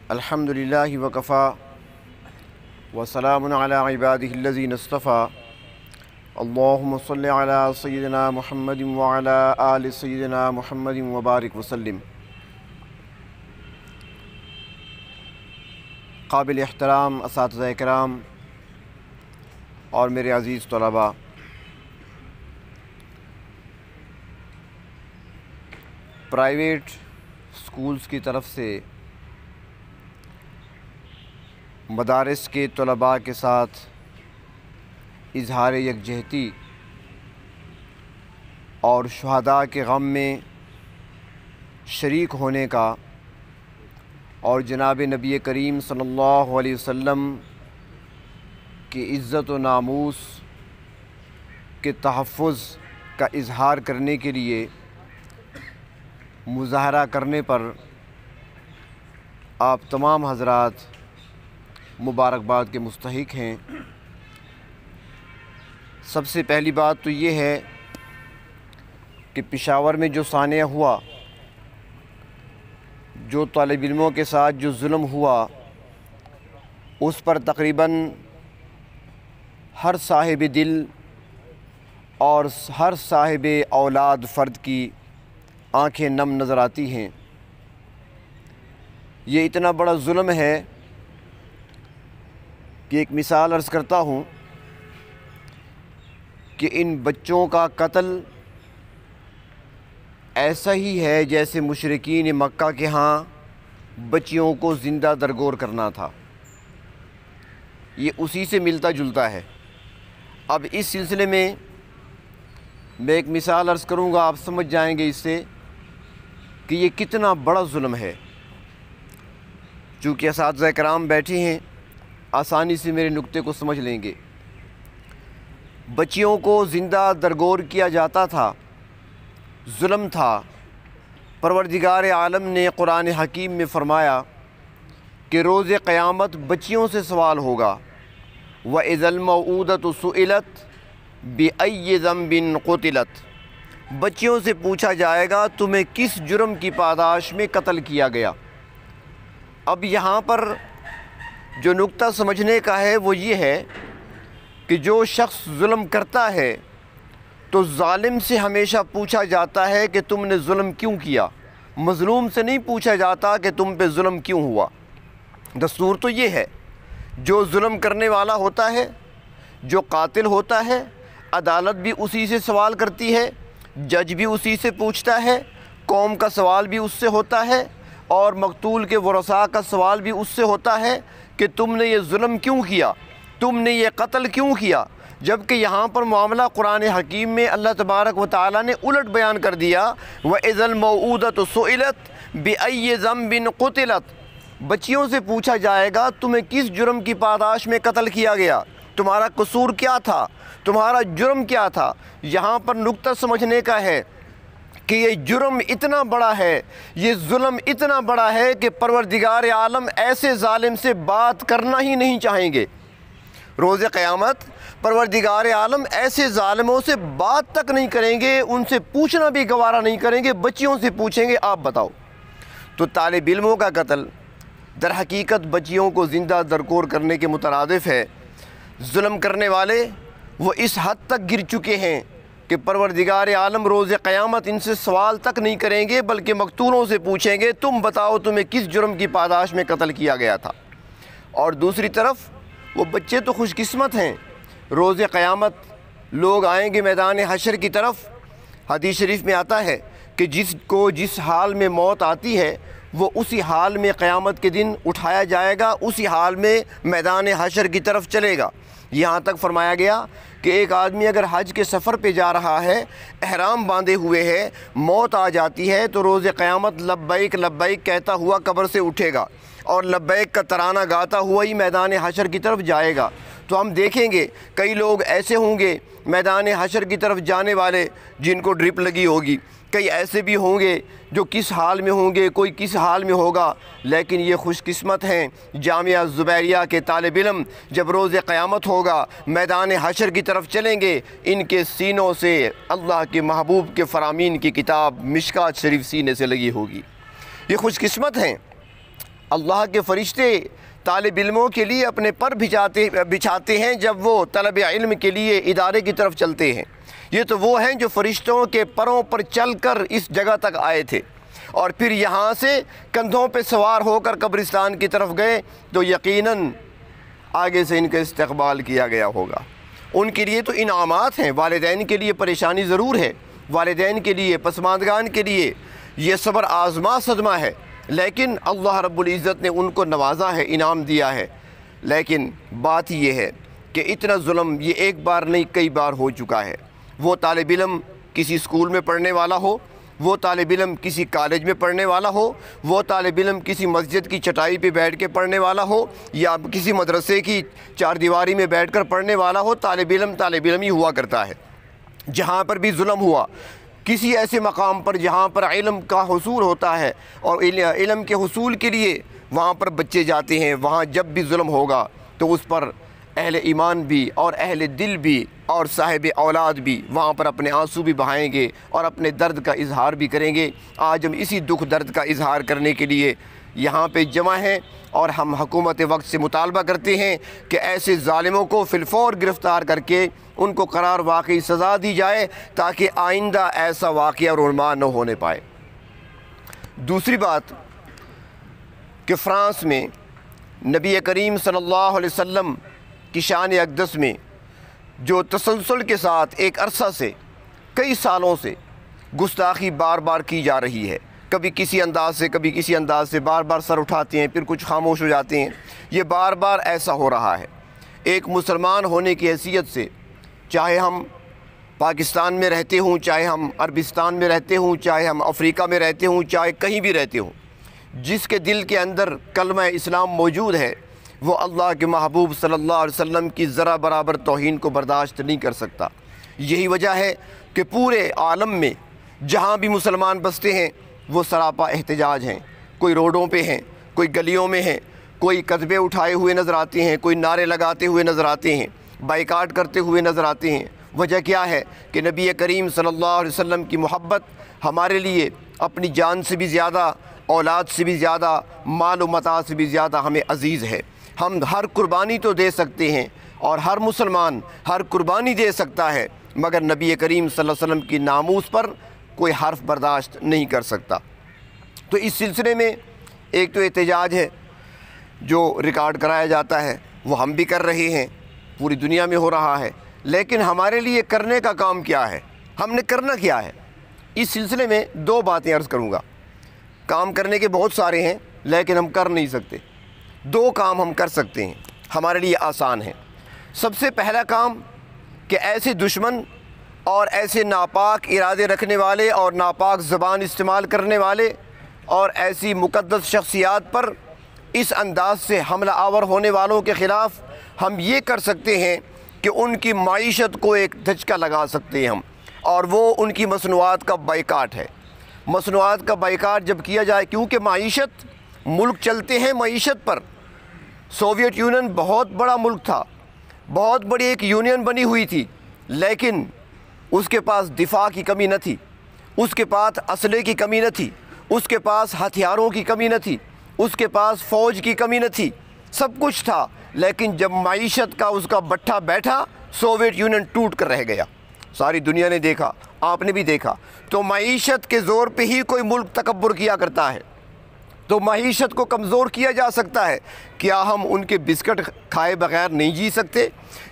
الحمدللہ وکفا وسلام علی عبادہ الذین اصطفیٰ اللہم صلی علی سیدنا محمد وعلی آل سیدنا محمد وبارک وسلم۔ قابل احترام اساتذہ کرام اور میرے عزیز طلباء، پرائیویٹ سکولز کی طرف سے مدارس کے طلباء کے ساتھ اظہار یکجہتی اور شہداء کے غم میں شریک ہونے کا اور جناب نبی کریم صلی اللہ علیہ وسلم کی عزت و ناموس کے تحفظ کا اظہار کرنے کے لیے مظاہرہ کرنے پر آپ تمام حضرات مبارکباد کے مستحق ہیں۔ سب سے پہلی بات تو یہ ہے کہ پشاور میں جو سانحہ ہوا، جو طالب علموں کے ساتھ جو ظلم ہوا، اس پر تقریباً ہر صاحب دل اور ہر صاحب اولاد فرد کی آنکھیں نم نظر آتی ہیں۔ یہ اتنا بڑا ظلم ہے کہ ایک مثال عرض کرتا ہوں کہ ان بچوں کا قتل ایسا ہی ہے جیسے مشرکین مکہ کے ہاں بچیوں کو زندہ درگور کرنا تھا، یہ اسی سے ملتا جلتا ہے۔ اب اس سلسلے میں ایک مثال عرض کروں گا، آپ سمجھ جائیں گے اس سے کہ یہ کتنا بڑا ظلم ہے۔ چونکہ اساتذہ کرام بیٹھے ہیں، آسانی سے میرے نکتے کو سمجھ لیں گے۔ بچیوں کو زندہ درگور کیا جاتا تھا، ظلم تھا۔ پروردگار عالم نے قرآن حکیم میں فرمایا کہ روز قیامت بچیوں سے سوال ہوگا، وَإِذَا الْمَوْءُودَةُ سُئِلَتْ بِأَيِّ ذَنبٍ قُتِلَتْ، بچیوں سے پوچھا جائے گا تمہیں کس جرم کی پاداش میں قتل کیا گیا۔ اب یہاں پر جو نکتہ سمجھنے کا ہے وہ یہ ہے کہ جو شخص ظلم کرتا ہے تو ظالم سے ہمیشہ پوچھا جاتا ہے کہ تم نے ظلم کیوں کیا، مظلوم سے نہیں پوچھا جاتا کہ تم پہ ظلم کیوں ہوا۔ دستور تو یہ ہے، جو ظلم کرنے والا ہوتا ہے، جو قاتل ہوتا ہے، عدالت بھی اسی سے سوال کرتی ہے، جج بھی اسی سے پوچھتا ہے، قوم کا سوال بھی اس سے ہوتا ہے، اور مقتول کے ورثاء کا سوال بھی اس سے ہوتا ہے کہ تم نے یہ ظلم کیوں کیا، تم نے یہ قتل کیوں کیا۔ جبکہ یہاں پر معاملہ قرآن حکیم میں اللہ تبارک و تعالیٰ نے الٹ بیان کر دیا، وَإِذَا الْمَوْءُودَةُ سُئِلَتْ بِأَيِّ ذَنبٍ قُتِلَتْ، بچیوں سے پوچھا جائے گا تمہیں کس جرم کی پاداش میں قتل کیا گیا، تمہارا قصور کیا تھا، تمہارا جرم کیا تھا۔ یہاں پر نکتہ سمجھنے کا ہے کہ یہ جرم اتنا بڑا ہے، یہ ظلم اتنا بڑا ہے کہ پروردگار عالم ایسے ظالم سے بات کرنا ہی نہیں چاہیں گے۔ روز قیامت پروردگار عالم ایسے ظالموں سے بات تک نہیں کریں گے، ان سے پوچھنا بھی گوارا نہیں کریں گے، بچیوں سے پوچھیں گے آپ بتاؤ۔ تو طالب علموں کا قتل در حقیقت بچیوں کو زندہ درگور کرنے کے مترادف ہے۔ ظلم کرنے والے وہ اس حد تک گر چکے ہیں کہ پروردگار عالم روز قیامت ان سے سوال تک نہیں کریں گے، بلکہ مقتولوں سے پوچھیں گے تم بتاؤ تمہیں کس جرم کی پاداش میں قتل کیا گیا تھا۔ اور دوسری طرف وہ بچے تو خوش قسمت ہیں، روز قیامت لوگ آئیں گے میدان حشر کی طرف۔ حدیث شریف میں آتا ہے کہ جس کو جس حال میں موت آتی ہے وہ اسی حال میں قیامت کے دن اٹھایا جائے گا، اسی حال میں میدان حشر کی طرف چلے گا۔ یہاں تک فرمایا گیا کہ ایک آدمی اگر حج کے سفر پہ جا رہا ہے، احرام باندھے ہوئے ہے، موت آ جاتی ہے تو روز قیامت لبیک لبیک کہتا ہوا قبر سے اٹھے گا اور لبیک کا ترانہ گاتا ہوا ہی میدان حشر کی طرف جائے گا۔ تو ہم دیکھیں گے کئی لوگ ایسے ہوں گے میدان حشر کی طرف جانے والے جن کو ڈرپ لگی ہوگی، کئی ایسے بھی ہوں گے جو کس حال میں ہوں گے، کوئی کس حال میں ہوگا، لیکن یہ خوش قسمت ہیں جامعہ زبیریہ کے طالب علم، جب روز قیامت ہوگا میدان حشر کی طرف چلیں گے، ان کے سینوں سے اللہ کے محبوب کے فرامین کی کتاب مشکات شریف سینے سے لگی ہوگی۔ یہ خوش قسمت ہیں۔ اللہ کے فرشتے طالب علموں کے لیے اپنے پر بچھاتے ہیں جب وہ طلب علم کے لیے ادارے کی طرف چلتے ہیں۔ یہ تو وہ ہیں جو فرشتوں کے پروں پر چل کر اس جگہ تک آئے تھے اور پھر یہاں سے کندھوں پہ سوار ہو کر قبرستان کی طرف گئے، تو یقیناً آگے سے ان کا استقبال کیا گیا ہوگا۔ ان کے لیے تو انعامات ہیں، والدین کے لیے پریشانی ضرور ہے، والدین کے لیے، پسماندگان کے لیے یہ صبر آزما صدمہ ہے، لیکن اللہ رب العزت نے ان کو نوازا ہے، انعام دیا ہے۔ لیکن بات یہ ہے کہ اتنا ظلم یہ ایک بار نہیں کئی بار ہو چکا ہے۔ وہ طالب علم کسی اسکول میں پڑھنے والا ہو، وہ طالب علم کسی کالج میں پڑھنے والا ہو، وہ طالب علم کسی مسجد کی چٹائی پہ بیٹھ کے پڑھنے والا ہو یا کسی مدرسے کی چار دیواری میں بیٹھ کر پڑھنے والا ہو، طالب علم ہی ہوا کرتا ہے۔ جہاں پر بھی ظلم ہوا، کسی ایسے مقام پر جہاں پر علم کا حصول ہوتا ہے اور علم کے حصول کے لیے وہاں پر بچے جاتے ہیں، وہاں جب بھی ظلم ہوگا تو اس پر اہل ایمان بھی اور اہل دل بھی اور صاحب اولاد بھی وہاں پر اپنے آنسو بھی بہائیں گے اور اپنے درد کا اظہار بھی کریں گے۔ آج ہم اسی دکھ درد کا اظہار کرنے کے لیے یہاں پہ جمع ہیں اور ہم حکومت وقت سے مطالبہ کرتے ہیں کہ ایسے ظالموں کو فی الفور گرفتار کر کے ان کو قرار واقعی سزا دی جائے تاکہ آئندہ ایسا واقعہ رونما نہ ہونے پائے۔ دوسری بات کہ فرانس میں نبی کریم صلی اللہ علیہ وسلم کی شان اقدس میں جو تسلسل کے ساتھ ایک عرصہ سے کئی سالوں سے گستاخی بار بار کی جا رہی ہے، کبھی کسی انداز سے کبھی کسی انداز سے، بار بار سر اٹھاتے ہیں پھر کچھ خاموش ہو جاتے ہیں، یہ بار بار ایسا ہو رہا ہے۔ ایک مسلمان ہونے کی حیثیت سے، چاہے ہم پاکستان میں رہتے ہوں، چاہے ہم عربستان میں رہتے ہوں، چاہے ہم افریقہ میں رہتے ہوں، چاہے کہیں بھی رہتے ہوں، جس کے دل کے اندر کلمہ اسلام موجود ہے وہ اللہ کے محبوب صلی اللہ علیہ وسلم کی ذرا برابر توہین کو برداشت نہیں کر سکتا۔ یہی وجہ ہے کہ پورے عالم میں جہاں بھی مسلمان بستے ہیں وہ سراپا احتجاج ہیں، کوئی روڈوں پہ ہیں، کوئی گلیوں میں ہیں، کوئی کتبے اٹھائے ہوئے نظر آتے ہیں، کوئی نعرے لگاتے ہوئے نظر آتے ہیں، بائیکاٹ کرتے ہوئے نظر آتے ہیں۔ وجہ کیا ہے کہ نبی کریم صلی اللہ علیہ وسلم کی محبت ہمارے لیے اپنی جان سے بھی زیادہ، اولاد سے بھی زیادہ، مال و متاع سے بھی زیادہ ہمیں عزیز ہے۔ ہم ہر قربانی تو دے سکتے ہیں اور ہر مسلمان ہر قربانی دے سکتا ہے، مگر نبی کریم صلی اللہ علیہ وسلم کی ناموس پر کوئی حرف برداشت نہیں کر سکتا۔ تو اس سلسلے میں ایک تو احتجاج ہے جو ریکارڈ کرایا جاتا ہے، وہ ہم بھی کر رہے ہیں، پوری دنیا میں ہو رہا ہے، لیکن ہمارے لیے کرنے کا کام کیا ہے؟ ہم نے کرنا کیا ہے؟ اس سلسلے میں دو باتیں عرض کروں گا۔ کام کرنے کے بہت سارے ہیں لیکن ہم کر نہیں سکتے۔ دو کام ہم کر سکتے ہیں، ہمارے لیے آسان ہیں۔ سب سے پہلا کام کہ ایسے دشمن اور ایسے ناپاک ارادے رکھنے والے اور ناپاک زبان استعمال کرنے والے اور ایسی مقدس شخصیات پر اس انداز سے حملہ آور ہونے والوں کے خلاف ہم یہ کر سکتے ہیں کہ ان کی معیشت کو ایک دھچکا لگا سکتے ہیں ہم، اور وہ ان کی مصنوعات کا بائیکاٹ ہے۔ مصنوعات کا بائیکاٹ جب کیا جائے، کیونکہ معیشت، ملک چلتے ہیں معیشت پر۔ سوویت یونین بہت بڑا ملک تھا، بہت بڑی ایک یونین بنی ہوئی تھی، لیکن اس کے پاس دفاع کی کمی نہ تھی، اس کے پاس اسلحے کی کمی نہ تھی، اس کے پاس ہتھیاروں کی کمی نہ تھی، اس کے پاس فوج کی کمی نہ تھی، سب کچھ تھا، لیکن جب معیشت کا اس کا بٹھا بیٹھا سوویت یونین ٹوٹ کر رہ گیا۔ ساری دنیا نے دیکھا، آپ نے بھی دیکھا۔ تو معیشت کے زور پہ ہی کوئی ملک تکبر کیا کرتا ہے، تو معیشت کو کمزور کیا جا سکتا ہے۔ کیا ہم ان کے بسکٹ کھائے بغیر نہیں جی سکتے؟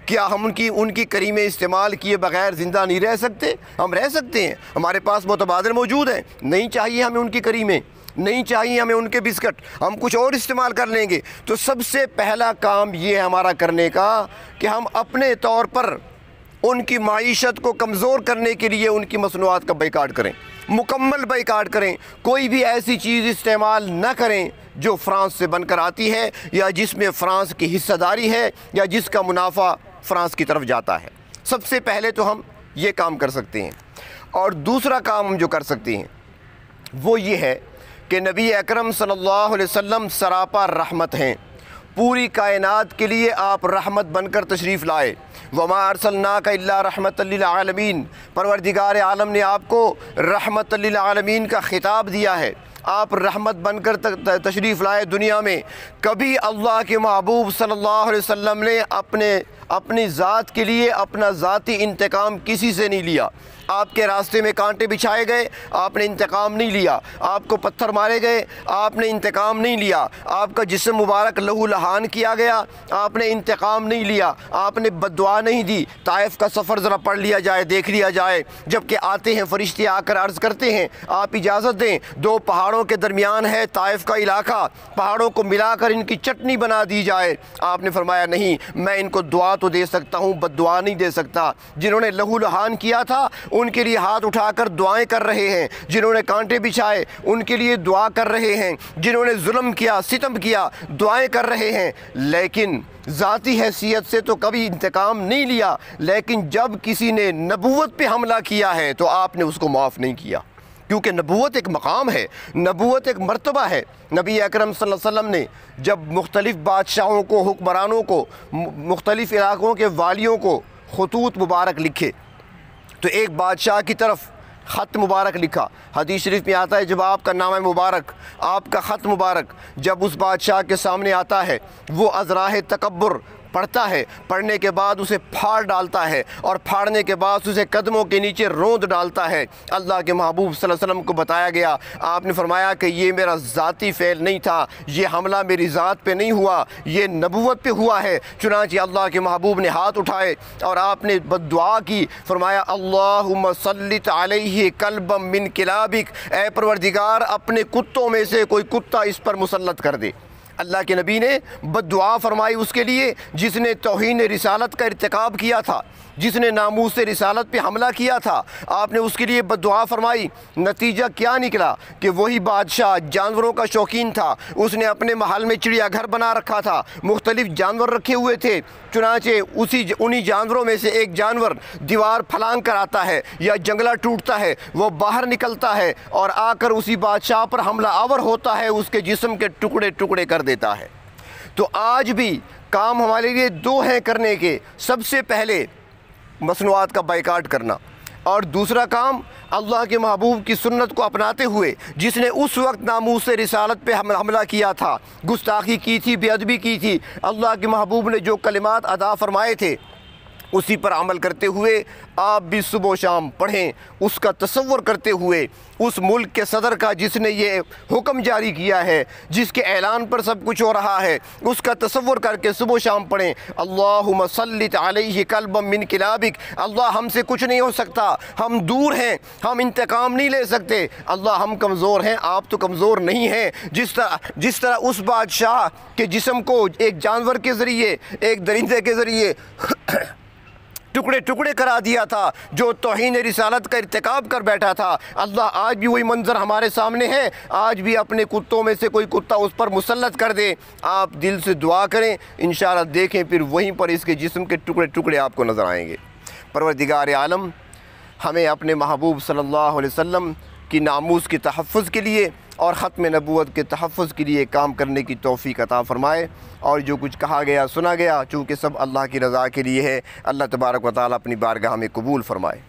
کیا ہم ان کی کریمیں استعمال کیے بغیر زندہ نہیں رہ سکتے؟ ہم رہ سکتے ہیں، ہمارے پاس متبادل موجود ہیں۔ نہیں چاہیے ہمیں ان کی کریمیں، نہیں چاہیے ہمیں ان کے بسکٹ، ہم کچھ اور استعمال کر لیں گے۔ تو سب سے پہلا کام یہ ہے ہمارا کرنے کا کہ ہم اپنے طور پر ان کی معیشت کو کمزور کرنے کے لیے ان کی مصنوعات کا بائیکاٹ کریں، مکمل بائیکاٹ کریں۔ کوئی بھی ایسی چیز استعمال نہ کریں جو فرانس سے بن کر آتی ہے یا جس میں فرانس کی حصہ داری ہے یا جس کا منافع فرانس کی طرف جاتا ہے۔ سب سے پہلے تو ہم یہ کام کر سکتے ہیں۔ اور دوسرا کام ہم جو کر سکتے ہیں وہ یہ ہے کہ نبی اکرم صلی اللہ علیہ وسلم سراپا رحمت ہیں، پوری کائنات کے لیے آپ رحمت بن کر تشریف لائے۔ وَمَا أَرْسَلْنَاكَ إِلَّا رَحْمَةً لِّلْعَالَمِينَ، پروردگار عالم نے آپ کو رحمت للعالمین کا خطاب دیا ہے۔ آپ رحمت بن کر تشریف لائے دنیا میں۔ کبھی اللہ کے محبوب صلی اللہ علیہ وسلم نے اپنی ذات کے لیے اپنا ذاتی انتقام کسی سے نہیں لیا۔ آپ کے راستے میں کانٹے بچھائے گئے، آپ نے انتقام نہیں لیا۔ آپ کو پتھر مارے گئے، آپ نے انتقام نہیں لیا۔ آپ کا جسم مبارک لہو لہان کیا گیا، آپ نے انتقام نہیں لیا۔ آپ نے بد دعا نہیں دی۔ طائف کا سفر ذرا پڑھ لیا جائے، دیکھ لیا جائے، جب کہ آتے ہیں فرشتے آ کر عرض کرتے ہیں آپ اجازت دیں، دو پہاڑوں کے درمیان ہے طائف کا علاقہ، پہاڑوں کو ملا کر ان کی چٹنی بنا دی جائے۔ آپ نے فرمایا نہیں، میں ان کو دعا تو دے سکتا ہوں، بد دعا نہیں دے سکتا۔ جنہوں نے لہو لہان کیا تھا ان کے لیے ہاتھ اٹھا کر دعائیں کر رہے ہیں، جنہوں نے کانٹے بچھائے ان کے لیے دعا کر رہے ہیں، جنہوں نے ظلم کیا، ستم کیا، دعائیں کر رہے ہیں، لیکن ذاتی حیثیت سے تو کبھی انتقام نہیں لیا۔ لیکن جب کسی نے نبوت پہ حملہ کیا ہے تو آپ نے اس کو معاف نہیں کیا، کیونکہ نبوت ایک مقام ہے، نبوت ایک مرتبہ ہے۔ نبی اکرم صلی اللہ علیہ وسلم نے جب مختلف بادشاہوں کو، حکمرانوں کو، مختلف علاقوں کے والیوں کو خطوط مبارک لکھے تو ایک بادشاہ کی طرف خط مبارک لکھا۔ حدیث شریف میں آتا ہے جب آپ کا نامہ مبارک، آپ کا خط مبارک جب اس بادشاہ کے سامنے آتا ہے، وہ از راہ تکبر پڑھتا ہے، پڑھنے کے بعد اسے پھاڑ ڈالتا ہے، اور پھاڑنے کے بعد اسے قدموں کے نیچے روند ڈالتا ہے۔ اللہ کے محبوب صلی اللہ علیہ وسلم کو بتایا گیا، آپ نے فرمایا کہ یہ میرا ذاتی فعل نہیں تھا، یہ حملہ میری ذات پہ نہیں ہوا، یہ نبوت پہ ہوا ہے۔ چنانچہ اللہ کے محبوب نے ہاتھ اٹھائے اور آپ نے بد دعا کی، فرمایا اللہم سلط علیہ کلبا من کلابک، اے پروردگار اپنے کتوں میں سے کوئی کتا اس پر مسلط کر دے۔ اللہ کے نبی نے بد دعا فرمائی اس کے لیے جس نے توہین رسالت کا ارتکاب کیا تھا، جس نے ناموس رسالت پہ حملہ کیا تھا، آپ نے اس کے لیے بد دعا فرمائی۔ نتیجہ کیا نکلا کہ وہی بادشاہ جانوروں کا شوقین تھا، اس نے اپنے محل میں چڑیا گھر بنا رکھا تھا، مختلف جانور رکھے ہوئے تھے۔ چنانچہ انہی جانوروں میں سے ایک جانور دیوار پھلانگ کر آتا ہے یا جنگلہ ٹوٹتا ہے، وہ باہر نکلتا ہے اور آ کر اسی بادشاہ پر حملہ آور ہوتا ہے، اس کے جسم کے ٹکڑے ٹکڑے کر دیتا ہے۔ تو آج بھی کام ہمارے لیے دو ہیں کرنے کے، سب سے پہلے مصنوعات کا بائیکاٹ کرنا، اور دوسرا کام اللہ کے محبوب کی سنت کو اپناتے ہوئے جس نے اس وقت ناموس رسالت پہ حملہ کیا تھا، گستاخی کی تھی، بے ادبی کی تھی، اللہ کے محبوب نے جو کلمات ادا فرمائے تھے اسی پر عمل کرتے ہوئے آپ بھی صبح و شام پڑھیں، اس کا تصور کرتے ہوئے اس ملک کے صدر کا جس نے یہ حکم جاری کیا ہے، جس کے اعلان پر سب کچھ ہو رہا ہے، اس کا تصور کر کے صبح و شام پڑھیں اللہم سلط علیہ کلبا من کلابک۔ اللہ ہم سے کچھ نہیں ہو سکتا، ہم دور ہیں، ہم انتقام نہیں لے سکتے، اللہ ہم کمزور ہیں، آپ تو کمزور نہیں ہیں۔ جس طرح اس بادشاہ کے جسم کو ایک جانور کے ذریعے، ایک درندے کے ذریعے ٹکڑے ٹکڑے کرا دیا تھا جو توہین رسالت کا ارتکاب کر بیٹھا تھا، اللہ آج بھی وہی منظر ہمارے سامنے ہے، آج بھی اپنے کتوں میں سے کوئی کتا اس پر مسلط کر دے۔ آپ دل سے دعا کریں، انشاءاللہ دیکھیں پھر وہیں پر اس کے جسم کے ٹکڑے ٹکڑے آپ کو نظر آئیں گے۔ پروردگار عالم ہمیں اپنے محبوب صلی اللہ علیہ وسلم کی ناموس کے تحفظ کے لیے اور ختم نبوت کے تحفظ کے لیے کام کرنے کی توفیق عطا فرمائے، اور جو کچھ کہا گیا سنا گیا چونکہ سب اللہ کی رضا کے لیے ہے، اللہ تبارک و تعالیٰ اپنی بارگاہ میں قبول فرمائے۔